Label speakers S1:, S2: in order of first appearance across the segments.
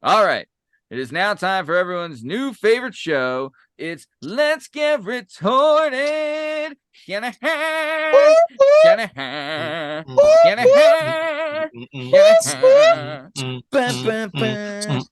S1: All right. It is now time for everyone's new favorite show. It's Let's Get Retorted. Shanahan. Shanahan. Shanahan. Shanahan. Bum, bum, bum.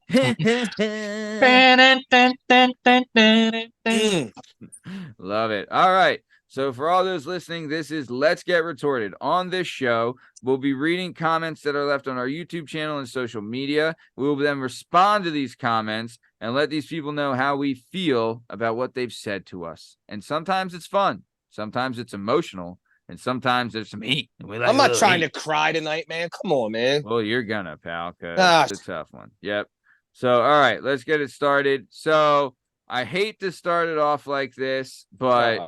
S1: Love it. All right. So for all those listening, this is Let's Get Retorted. On this show, we'll be reading comments that are left on our YouTube channel and social media. We will then respond to these comments and let these people know how we feel about what they've said to us. And sometimes it's fun. Sometimes it's emotional. And sometimes there's some heat.
S2: I'm not trying to cry tonight, man. Come on, man.
S1: Well, you're gonna, pal, because it's a tough one. Yep. So, all right, let's get it started. So I hate to start it off like this, but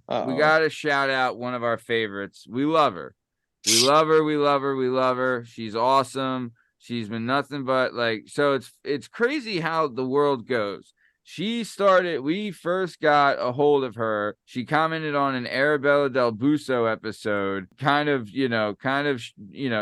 S1: we got to shout out one of our favorites. We love her. We love her. We love her. We love her. She's awesome. She's been nothing but so it's crazy how the world goes. We first got a hold of her. She commented on an Arabella Del Busso episode, kind of,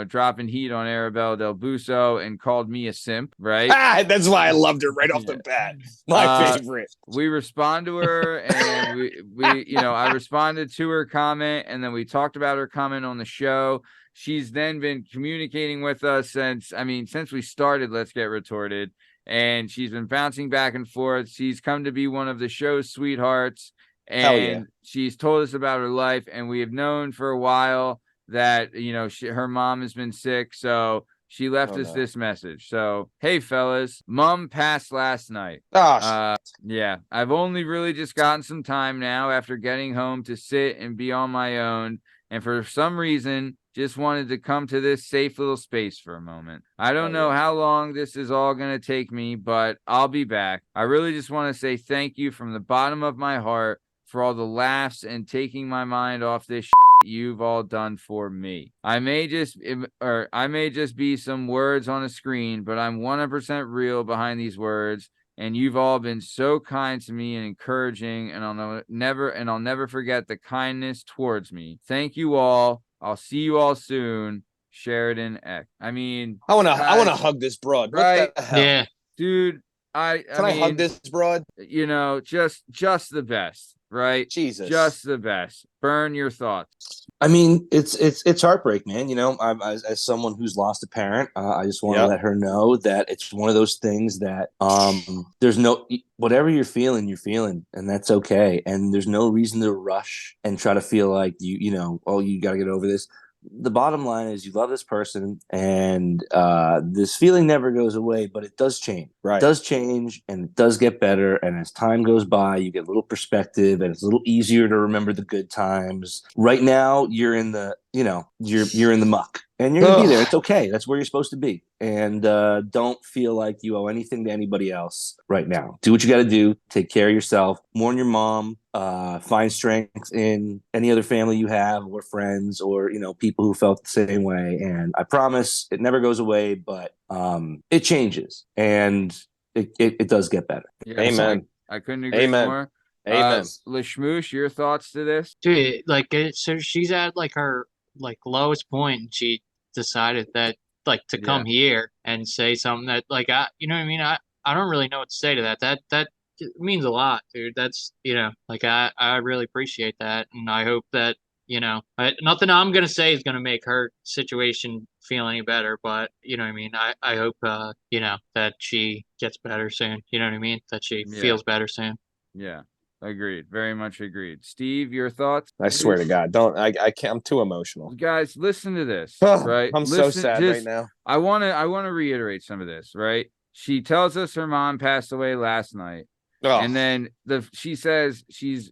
S1: dropping heat on Arabella Del Busso and called me a simp, right?
S2: That's why I loved her right off the bat. My favorite.
S1: We respond to her and I responded to her comment and then we talked about her comment on the show. She's then been communicating with us since we started Let's Get Retorted. And she's been bouncing back and forth. She's come to be one of the show's sweethearts. And she's told us about her life. And we have known for a while that, her mom has been sick. So she left us this message. So, hey, fellas, mom passed last night. Yeah, I've only really just gotten some time now after getting home to sit and be on my own. And for some reason, just wanted to come to this safe little space for a moment. I don't know how long this is all going to take me, but I'll be back. I really just want to say thank you from the bottom of my heart for all the laughs and taking my mind off this you've all done for me. I may just be some words on a screen, but I'm 100% real behind these words. And you've all been so kind to me and encouraging, and I'll never forget the kindness towards me. Thank you all. I'll see you all soon. Sheridan Eck. I want
S2: to hug this broad.
S1: Right?
S2: What the hell?
S1: Yeah. Dude,
S2: I hug this broad?
S1: Just the best, right?
S2: Jesus.
S1: Just the best. Bern, your thoughts.
S3: It's heartbreak, man. As someone who's lost a parent, I just want to let her know that it's one of those things that there's no, whatever you're feeling, and that's okay. And there's no reason to rush and try to feel like you got to get over this. The bottom line is you love this person and this feeling never goes away, but it does change.
S2: Right.
S3: It does change and it does get better. And as time goes by, you get a little perspective and it's a little easier to remember the good times. Right now, you're in the, you're in the muck and you're going to be there. It's okay. That's where you're supposed to be. And don't feel like you owe anything to anybody else right now. Do what you got to do. Take care of yourself. Mourn your mom. Find strength in any other family you have or friends or, people who felt the same way. And I promise it never goes away, but it changes and it does get better.
S1: Yeah,
S2: Amen.
S1: I couldn't agree more.
S2: Amen.
S1: Lasmeeshma, your thoughts to this?
S4: Dude, so she's at her lowest point and she decided that to come here and say something that I don't really know what to say to that. That means a lot, dude. That's I really appreciate that, and I hope that nothing I'm gonna say is gonna make her situation feel any better, but I hope that she gets better soon. That she feels better soon.
S1: Yeah. Agreed. Very much agreed. Steve, your thoughts?
S2: I swear to God, I can't. I'm too emotional.
S1: Guys, listen to this. Right?
S2: I'm so sad right now.
S1: I want to reiterate some of this. Right? She tells us her mom passed away last night, and then she says she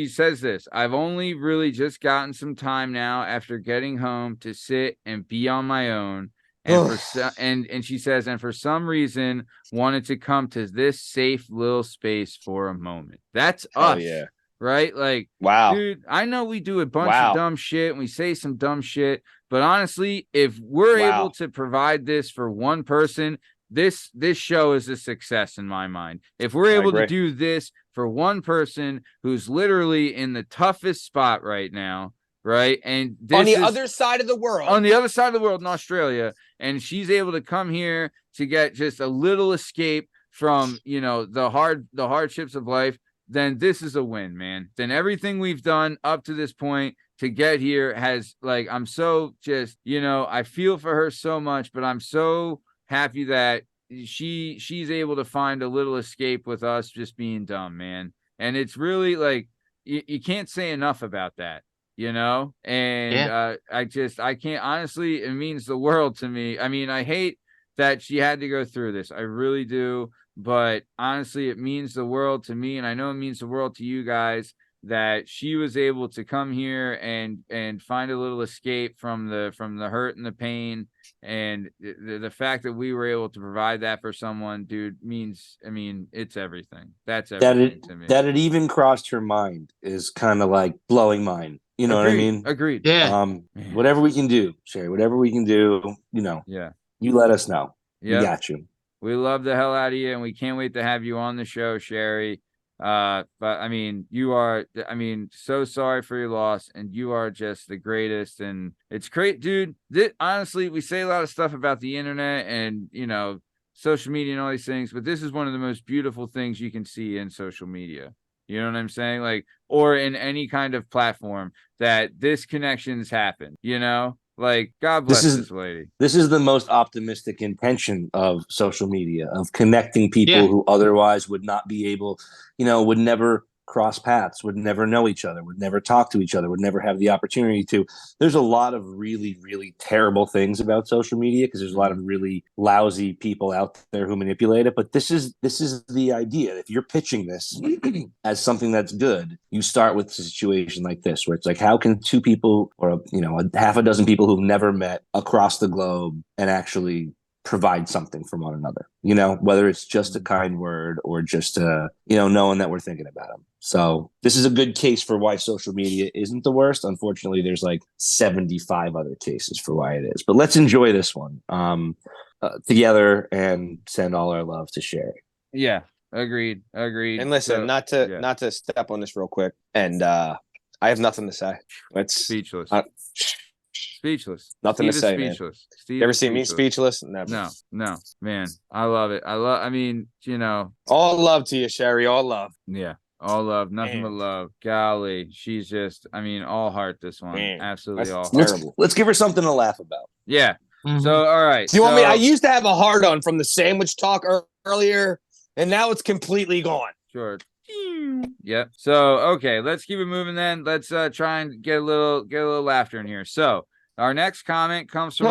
S1: says this. I've only really just gotten some time now after getting home to sit and be on my own. And she says, and for some reason, wanted to come to this safe little space for a moment. That's us, right?
S2: Wow,
S1: dude. I know we do a bunch of dumb shit and we say some dumb shit, but honestly, if we're able to provide this for one person, this show is a success in my mind. If we're able to do this for one person who's literally in the toughest spot right now, right? And this
S2: on the
S1: is
S2: other side of the world.
S1: on the other side of the world in Australia, and she's able to come here to get just a little escape from, you know, the hardships of life. Then this is a win, man. Then everything we've done up to this point to get here has, like, I'm so just, you know, I feel for her so much, but I'm so happy that she's able to find a little escape with us just being dumb, man. And it's really like you can't say enough about that, you know. And I can't, honestly, it means the world to me. I mean, I hate that she had to go through this, I really do, but honestly, it means the world to me, and I know it means the world to you guys, that she was able to come here and find a little escape from the hurt and the pain. And the fact that we were able to provide that for someone, dude, means, I mean, it's everything. That's everything to me.
S3: That it even crossed her mind is kind of like blowing mine. You know what I mean?
S1: Agreed.
S4: Yeah.
S3: Whatever we can do, Sherry, whatever we can do, you know, you let us know.
S1: Yeah.
S3: We got you.
S1: We love the hell out of you, and we can't wait to have you on the show, Sherry. But I mean, you are, I mean, so sorry for your loss, and you are just the greatest. And it's great, dude. Honestly, we say a lot of stuff about the internet and, you know, social media and all these things, but this is one of the most beautiful things you can see in social media. You know what I'm saying? Like, or in any kind of platform, that this connections happen, you know? Like, God bless this lady.
S3: This is the most optimistic intention of social media, of connecting people who otherwise would not be able, you know, would never cross paths, would never know each other, would never talk to each other, would never have the opportunity to. There's a lot of really, really terrible things about social media because there's a lot of really lousy people out there who manipulate it. But this is the idea. If you're pitching this as something that's good, you start with a situation like this, where it's like, how can two people, or, you know, a half a dozen people who've never met across the globe and actually provide something for one another, you know, whether it's just a kind word or just you know, knowing that we're thinking about them. So this is a good case for why social media isn't the worst. Unfortunately, there's like 75 other cases for why it is, but let's enjoy this one together and send all our love to Sherry.
S1: Yeah, agreed.
S2: And listen, not to step on this real quick, and I have nothing to say.
S1: Speechless.
S2: Nothing
S1: Steve
S2: to say,
S1: speechless.
S2: man. You ever seen me speechless? Never.
S1: No, man. I love it. I mean, you know,
S2: all love to you, Sherry. All love.
S1: Yeah. All love. Nothing but love. Golly. She's just, I mean, all heart, this one.
S2: Man,
S1: absolutely all
S2: heart.
S3: Terrible. Let's give her something to laugh about.
S1: Yeah.
S4: Mm-hmm.
S1: So, all right.
S2: Do you want me? I used to have a hard on from the sandwich talk earlier, and now it's completely gone.
S1: Sure. Yep. So, okay, let's keep it moving then. Let's try and get a little laughter in here. So, our next comment comes from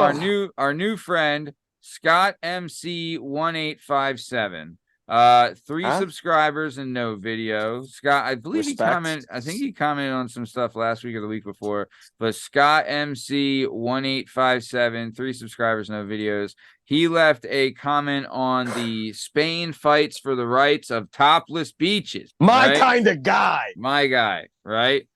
S1: our new friend Scott MC 1857. 3 subscribers and no video. Scott, I believe he commented on some stuff last week or the week before, but Scott MC 1857, 3 subscribers, no videos. He left a comment on the Spain fights for the rights of topless beaches.
S2: My kind of guy.
S1: My guy, right?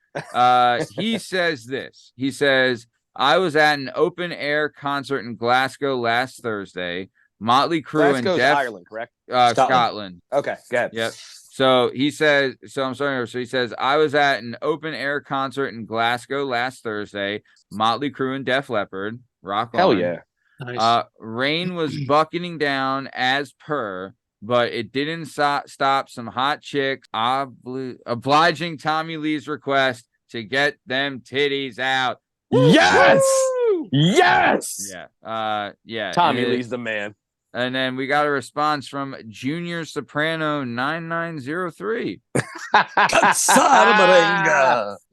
S1: He says this. He says, I was at an open air concert in Glasgow last Thursday. Motley Crue and
S2: Ireland, correct?
S1: Scotland.
S2: Okay, go ahead.
S1: Yep. So he says, So he says, I was at an open air concert in Glasgow last Thursday. Motley Crue and Def Leppard. Rock on.
S2: Hell yeah.
S4: Nice.
S1: Rain was bucketing down as per, but it didn't stop some hot chicks obliging Tommy Lee's request to get them titties out.
S2: Yes.
S1: Woo!
S2: Yes.
S1: Yeah.
S2: Tommy Lee's the man.
S1: And then we got a response from Junior Soprano 9903.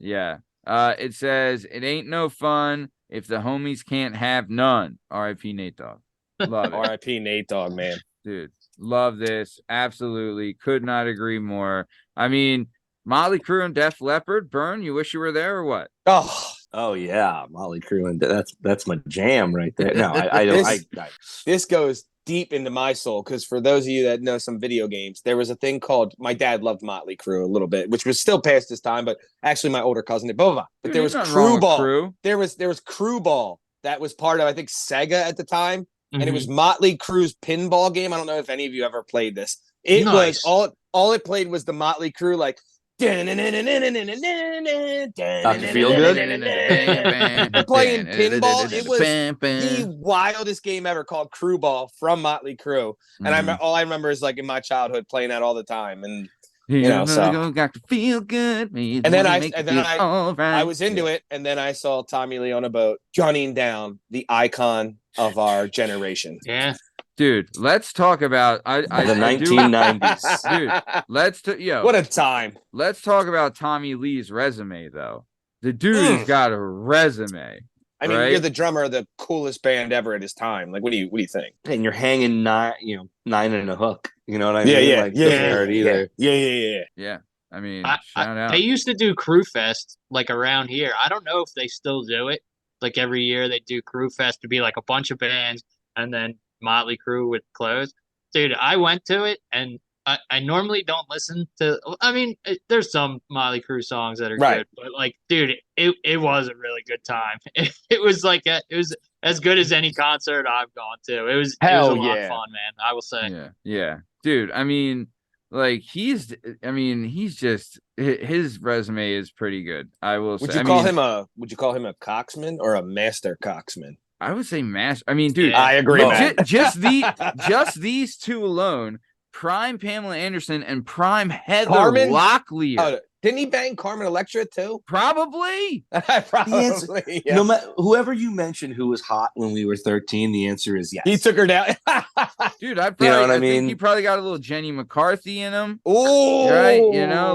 S1: Yeah. It says, it ain't no fun if the homies can't have none. R.I.P. Nate Dogg. Love it.
S2: R.I.P. Nate Dogg, man.
S1: Dude, love this. Absolutely. Could not agree more. I mean, Motley Crue and Def Leppard, Bern, you wish you were there or what?
S3: Oh yeah, Motley Crue, and that's my jam right there. No, I don't.
S2: This goes deep into my soul, because for those of you that know some video games, there was a thing called, my dad loved Motley Crue a little bit, which was still past his time, but actually my older cousin did. But there was Crue Ball. There was Crue Ball that was part of, I think, Sega at the time, and it was Motley Crue's pinball game. I don't know if any of you ever played this. It was all it played was the Motley Crue, like, Dr.
S3: Feelgood?
S2: We're playing pinball. It was the wildest game ever, called Crew Ball from Motley Crue. And all I remember is like in my childhood playing that all the time. And so
S1: got to feel good.
S2: and then I was into it, and then I saw Tommy Lee on a boat gunning down the icon of our generation.
S4: Yeah.
S1: Dude, let's talk about
S3: the 1990s.
S1: Dude,
S2: what a time.
S1: Let's talk about Tommy Lee's resume, though. The dude has got a resume.
S2: I mean,
S1: right?
S2: You're the drummer of the coolest band ever at his time. Like, what do you think?
S3: And you're hanging nine in a hook. You know what I mean?
S1: Yeah. I mean,
S4: shout out. They used to do Crew Fest like around here. I don't know if they still do it. Like every year they do Crew Fest to be like a bunch of bands, and then Motley Crue would close. Dude, I went to it, and I normally don't listen to. I mean, there's some Motley Crue songs that are good, but like, dude, it was a really good time. It was like it was as good as any concert I've gone to. It was a lot of fun, man. I will say.
S1: Yeah, dude. I mean, like he's just his resume is pretty good. I will say.
S2: Would you call him a coxman or a master coxman?
S1: I would say master. I mean, dude,
S2: I agree.
S1: Just these two alone, prime Pamela Anderson and prime Heather Locklear.
S2: Oh, didn't he bang Carmen Electra too?
S1: Probably.
S2: Probably.
S3: No matter whoever you mentioned who was hot when we were 13, the answer is yes.
S2: He took her down.
S1: Dude, I think he probably got a little Jenny McCarthy in him.
S2: Oh,
S1: right.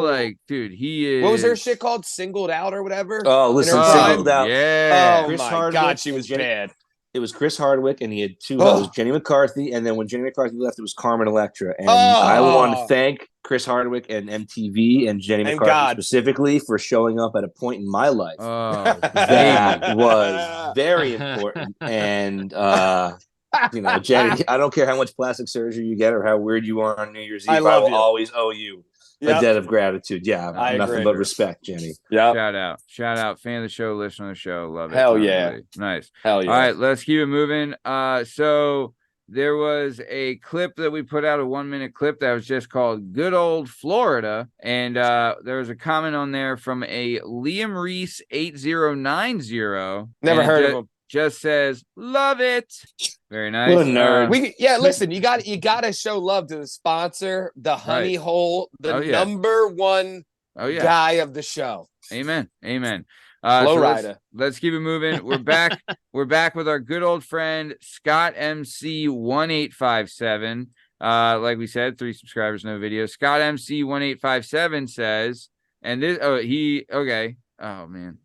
S1: Like, dude, he is.
S2: What was her shit called? Singled Out or whatever?
S3: Oh, listen, Singled Out.
S1: Yeah.
S2: Oh
S3: Chris
S2: my
S3: Hardwick
S2: God, she was bad.
S3: It was Chris Hardwick, and he had two. It was Jenny McCarthy, and then when Jenny McCarthy left, it was Carmen Electra. And I want to thank Chris Hardwick and MTV and Jenny McCarthy specifically for showing up at a point in my life that was very important. And Jenny, I don't care how much plastic surgery you get or how weird you are on New Year's Eve, I will always owe you a debt of gratitude. Yeah, nothing but respect, Jenny.
S2: Yeah.
S1: Shout out, fan of the show, listener of the show, love it.
S2: Hell yeah,
S1: nice.
S2: Hell yeah.
S1: All right, let's keep it moving. So there was a clip that we put out, a 1-minute clip that was just called "Good Old Florida," and there was a comment on there from a Liam Reese 8090.
S2: Never heard of him.
S1: Just says, love it. Very nice.
S3: What a nerd.
S2: Listen, you got to show love to the sponsor, the Honey Hole, the number one guy of the show.
S1: Amen.
S2: Lowrider.
S1: Let's keep it moving. We're back. We're back with our good old friend Scott MC 1857. Like we said, 3 subscribers, no video. Scott MC 1857 says, and this. Oh man.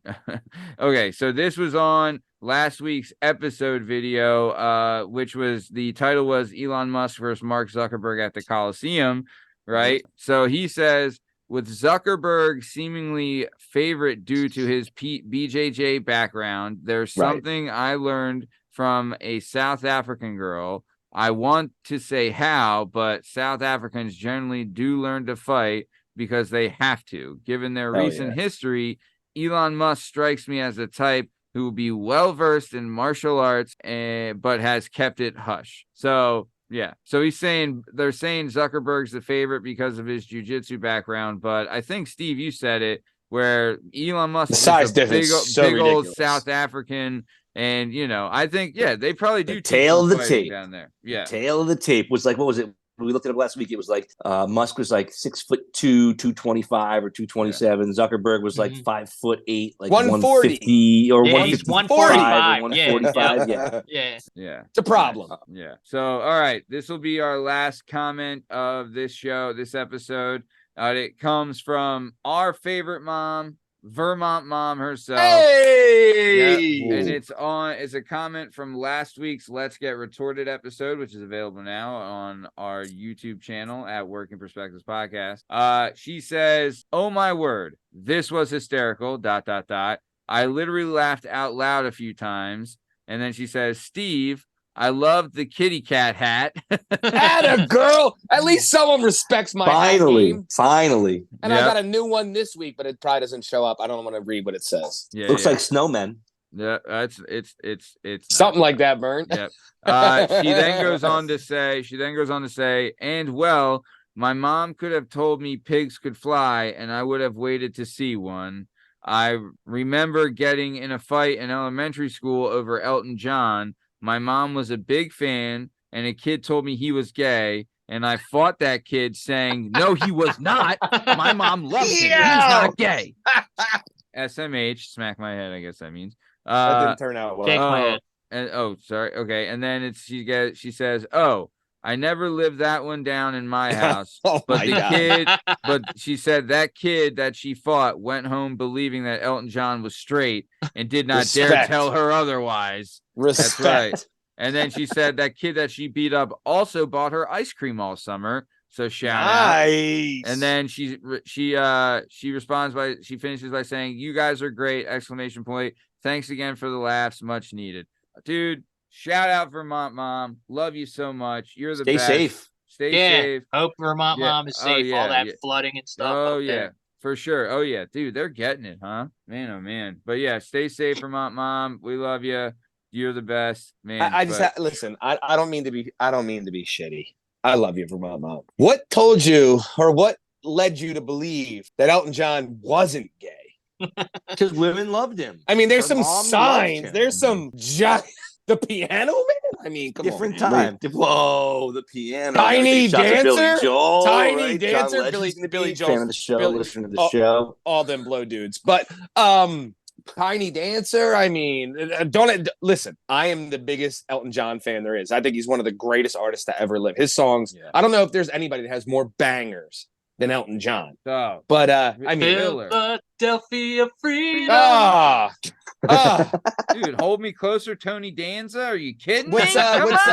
S1: Okay, so this was on last week's episode video, which was the title was Elon Musk versus Mark Zuckerberg at the Coliseum, right? So he says, with Zuckerberg seemingly favorite due to his BJJ background, there's something I learned from a South African girl. I want to say how, but South Africans generally do learn to fight because they have to. Given their recent history, Elon Musk strikes me as the type who will be well-versed in martial arts, but has kept it hush. So, yeah. So they're saying Zuckerberg's the favorite because of his jiu-jitsu background. But I think, Steve, you said it, where Elon Musk is a big old South African. And, I think, they probably do.
S3: The tail of the tape
S1: down there. Yeah.
S3: Tail of the tape was like, what was it? We looked it up last week. It was like Musk was like 6'2", 225 or 227. Zuckerberg was like 5'8", like 140 or
S4: 145.
S3: 145.
S1: Yeah.
S2: It's a problem.
S1: Yeah. So, all right, this will be our last comment of this show, this episode. It comes from our favorite mom, Vermont mom herself.
S2: Hey!
S1: Yep. And it's a comment from last week's Let's Get Retorted episode, which is available now on our YouTube channel at Working Perspectives Podcast. She says, "Oh my word, this was hysterical, ... I literally laughed out loud a few times." And then she says, "Steve, I love the kitty cat hat."
S2: Atta girl. At least someone respects my
S3: Finally.
S2: And I got a new one this week, but it probably doesn't show up. I don't want to read what it says.
S3: Looks like snowmen.
S1: Yeah, it's
S2: something like that, Bern.
S1: Yep. She then goes on to say, and well, My mom could have told me pigs could fly, and I would have waited to see one. I remember getting in a fight in elementary school over Elton John. My mom was a big fan, and a kid told me he was gay, and I fought that kid saying, no, he was not. My mom loves him. He's not gay. SMH, smack my head, I guess that means.
S2: That didn't turn out well.
S4: Shake my head.
S1: And sorry. Okay. And then she says, oh, I never lived that one down in my house.
S2: Oh
S1: but
S2: my
S1: the
S2: God.
S1: kid, but she said that kid that she fought went home believing that Elton John was straight and did not dare
S2: Respect.
S1: tell her otherwise.
S2: Respect.
S1: That's right. And then she said that kid that she beat up also bought her ice cream all summer. So shout out. And then she responds by, she finishes by saying, you guys are great! Exclamation point. Thanks again for the laughs. Much needed. Dude, shout out Vermont Mom. Love you so much. You're the best.
S3: safe.
S1: Stay
S4: Yeah.
S1: safe.
S4: Hope Vermont
S1: Yeah.
S4: Mom is
S1: Oh,
S4: safe.
S1: yeah,
S4: All that
S1: yeah.
S4: flooding and stuff.
S1: Oh
S4: up
S1: yeah,
S4: there.
S1: for sure. Oh yeah, dude, they're getting it, huh? Man, oh man. But yeah, stay safe, Vermont Mom. We love you. You're the best, man.
S2: I just listen. I don't mean to be shitty. I love you, Vermont Mom. What told you, or what led you to believe that Elton John wasn't gay?
S3: Because women loved him.
S2: I mean, there's
S3: Her
S2: some
S3: mom loved
S2: signs.
S3: him.
S2: There's some the piano man. I mean, come
S3: Different
S2: on.
S3: time. Whoa, the piano.
S2: Tiny
S3: Shout out to Billy
S2: Dancer?
S3: Joel,
S2: Tiny
S3: right?
S2: Dancer?
S3: John Legend's
S2: Billy
S3: big
S2: Joel.
S3: fan of the show.
S2: Billy-
S3: Listen to the show.
S2: All them blow dudes, but Tiny Dancer. I mean, don't listen. I am the biggest Elton John fan there is. I think he's one of the greatest artists to ever live. His songs.
S1: Yeah.
S2: I don't know if there's anybody that has more bangers than Elton John.
S1: Oh,
S2: But I mean,
S1: Miller.
S4: Philadelphia freedom.
S1: Dude, hold me closer, Tony Danza. Are you kidding
S2: What's,
S1: me?
S2: uh,
S1: Come
S2: what's,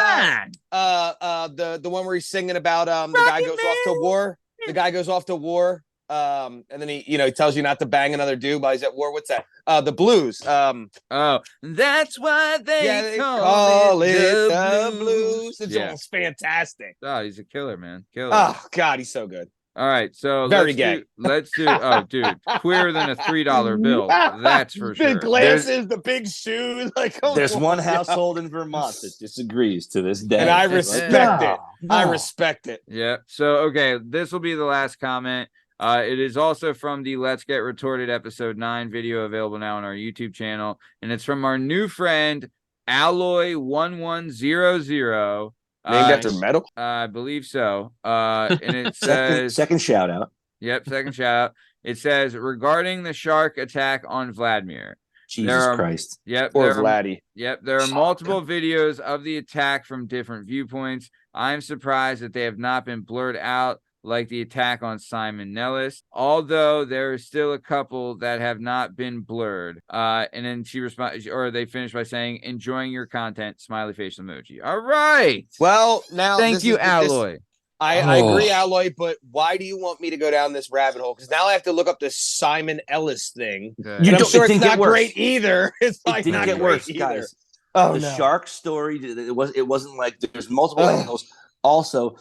S1: on.
S2: The one where he's singing about the guy goes off to war. The guy goes off to war. And then he tells you not to bang another dude while he's at war. What's that? The blues.
S1: Oh, that's why they
S2: call it
S1: the
S2: the blues. It's
S1: Yeah.
S2: almost fantastic.
S1: Oh, he's a killer, man. Killer.
S2: Oh God, he's so good.
S1: All right, so
S2: Very gay.
S1: Let's do. Oh, dude, queerer than a $3 bill. That's for sure.
S2: The glasses, the big shoes. Like, come
S3: There's
S2: on.
S3: one household in Vermont that disagrees to this day.
S2: And I
S3: It's like,
S2: respect
S3: no,
S2: it. I
S3: no.
S2: respect it.
S1: Yeah. So okay, this will be the last comment. It is also from the Let's Get Retorted episode 9 video available now on our YouTube channel, and it's from our new friend Alloy1100.
S2: Named after metal.
S1: I believe so. And it says
S3: Second shout out.
S1: Yep, second shout out. It says regarding the shark attack on Vladimir.
S3: Jesus Christ.
S1: Yep,
S2: Or
S1: there are-
S2: Vladdy.
S1: Yep, there are multiple videos of the attack from different viewpoints. I'm surprised that they have not been blurred out like the attack on Simon Nellis, although there is still a couple that have not been blurred. And then she responds, or they finish by saying, enjoying your content, smiley face emoji. All right.
S2: Well, now
S1: Thank you, Alloy.
S2: I agree, Alloy, but why do you want me to go down this rabbit hole? Because now I have to look up this Simon Ellis thing.
S1: Okay.
S2: And I'm
S3: don't-
S2: sure
S3: it
S2: it's
S3: didn't get
S2: not
S3: worse.
S2: great either. It's
S3: It
S2: like
S3: didn't
S2: not
S3: get
S2: great
S3: worse,
S2: either.
S3: guys.
S2: Oh,
S3: The
S2: no.
S3: shark story, it wasn't like there's multiple angles. Also,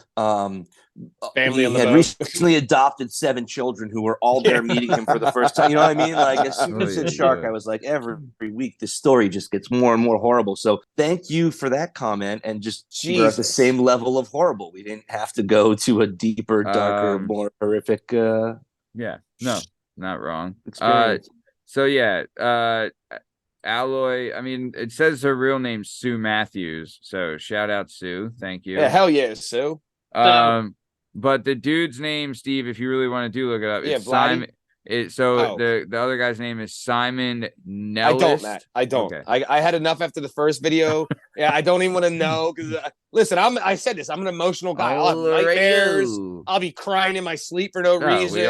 S2: Family
S3: he
S2: on the
S3: had
S2: boat.
S3: recently adopted 7 children who were all there meeting him for the first time. You know what I mean? Like as soon as
S1: Oh,
S3: it
S1: yeah,
S3: said shark,
S1: yeah.
S3: I was like, every week this story just gets more and more horrible. So thank you for that comment, and just we're at the
S2: Jesus.
S3: same level of horrible. We didn't have to go to a deeper, darker,
S1: Um,
S3: more horrific
S1: Yeah, no, not wrong.
S3: experience.
S1: So yeah, Alloy, I mean, it says her real name's Sue Matthews, so shout out Sue. Thank you.
S2: Yeah, hell yeah, Sue.
S1: But the dude's name, Steve, if you really want to look it up,
S2: Yeah,
S1: it's
S2: Vladdy.
S1: Simon.
S2: Oh.
S1: The other guy's name is Simon Nellis.
S2: I don't, Matt. I don't.
S1: Okay.
S2: I had enough after the first video. Yeah, I don't even want to know because listen, I said this. I'm an emotional guy. I'll have nightmares. I'll be crying in my sleep for no reason.
S1: We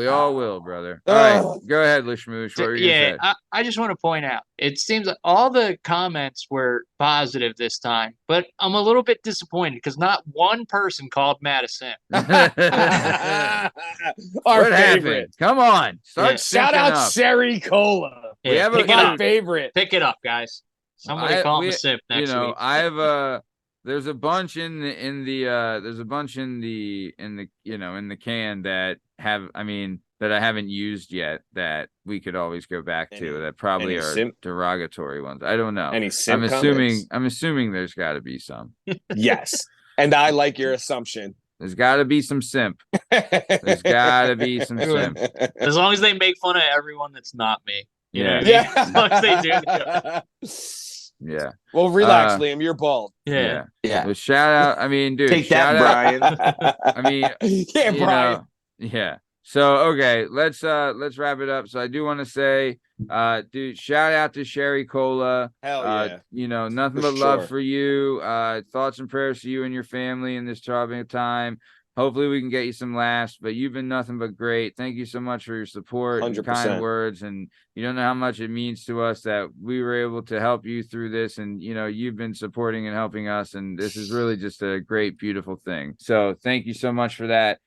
S1: all will, brother. All right, go ahead, Lasmeeshma. What were you gonna say?
S4: I just want to point out, it seems like all the comments were positive this time, but I'm a little bit disappointed because not one person called Matt a simp.
S2: Our
S1: What happened?
S2: favorite.
S1: Come on, start.
S4: Yeah.
S2: Shout
S1: syncing
S2: out
S1: up.
S2: Sherry Cola.
S1: We have
S4: pick
S1: a-
S4: it
S2: My
S4: up.
S2: favorite.
S4: Pick it up, guys. Somebody
S1: I-
S4: call him
S1: we-
S4: a simp next week.
S1: I have there's a bunch in the can that that I haven't used yet that we could always go back to
S2: Any-
S1: that probably
S2: any
S1: are
S2: simp?
S1: derogatory ones. I don't know.
S2: Any simp
S1: I'm assuming there's got to be some.
S2: Yes. And I like your assumption.
S1: There's got to be some simp. There's got to be some simp.
S4: As long as they make fun of everyone that's not me. You know what I mean?
S2: Yeah.
S4: As long as they do.
S1: Yeah.
S2: Well, relax, Liam. You're bald.
S4: Yeah.
S1: Well, shout out. I mean, dude,
S3: Take
S1: shout
S3: that,
S1: out.
S3: Brian.
S1: I mean,
S2: yeah,
S1: you
S2: Brian.
S1: know, yeah. So okay, let's wrap it up. So I do want to say, dude, shout out to Sherry Cola.
S2: Hell yeah.
S1: You know, nothing
S2: For
S1: but love
S2: sure.
S1: for you. Thoughts and prayers to you and your family in this troubling time. Hopefully we can get you some laughs, but you've been nothing but great. Thank you so much for your support and
S2: 100%.
S1: kind words. And you don't know how much it means to us that we were able to help you through this. And, you know, you've been supporting and helping us. And this is really just a great, beautiful thing. So thank you so much for that.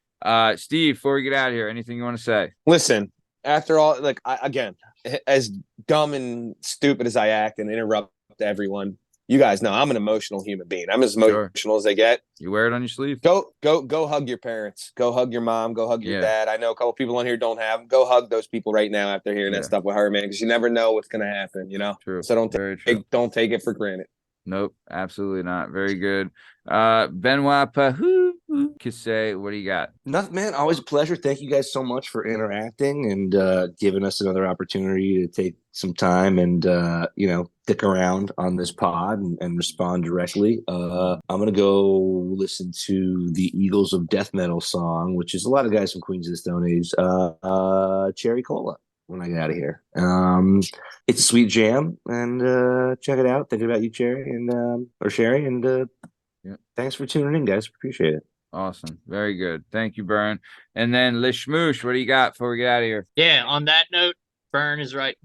S1: Steve, before we get out of here, anything you want to say?
S2: Listen, after all, like, again, as dumb and stupid as I act and interrupt everyone, you guys know I'm an emotional human being. I'm as emotional as they get.
S1: You wear it on your sleeve.
S2: Go hug your parents. Go hug your mom. Go hug your dad. I know a couple people on here don't have them. Go hug those people right now after hearing that stuff with her, man, because you never know what's going to happen, you know?
S1: True.
S2: So don't take it for granted.
S1: Nope, absolutely not. Very good. Benoit Pahoo, Kisse, what do you got?
S3: Nothing, man. Always a pleasure. Thank you guys so much for interacting and giving us another opportunity to take some time and stick around on this pod and respond directly. I'm gonna go listen to the Eagles of Death Metal song, which is a lot of guys from Queens of the Stone Age. Cherry Cola. When I get out of here, it's a sweet jam, and check it out. Thinking about you, Cherry, and or Sherry, and thanks for tuning in, guys. Appreciate it.
S1: Awesome, very good. Thank you, Bern. And then Lasmeeshma, what do you got before we get out of here?
S4: Yeah. On that note, Bern is right.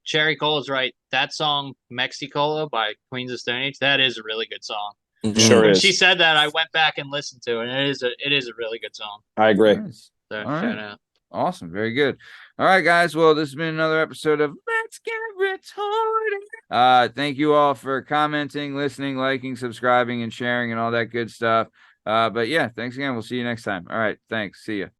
S4: Cherry Cola is right. That song Mexicola by Queens of Stone Age, that is a really good song.
S2: Sure
S4: When
S2: is.
S4: she said that, I went back and listened to it, and it is a really good song.
S2: I agree.
S1: Nice.
S4: So
S1: All right.
S4: shout out.
S1: Awesome, very good. All right, guys. Well, this has been another episode of Let's Get Retorted. Thank you all for commenting, listening, liking, subscribing, and sharing, and all that good stuff. But yeah, thanks again. We'll see you next time. All right, thanks. See ya.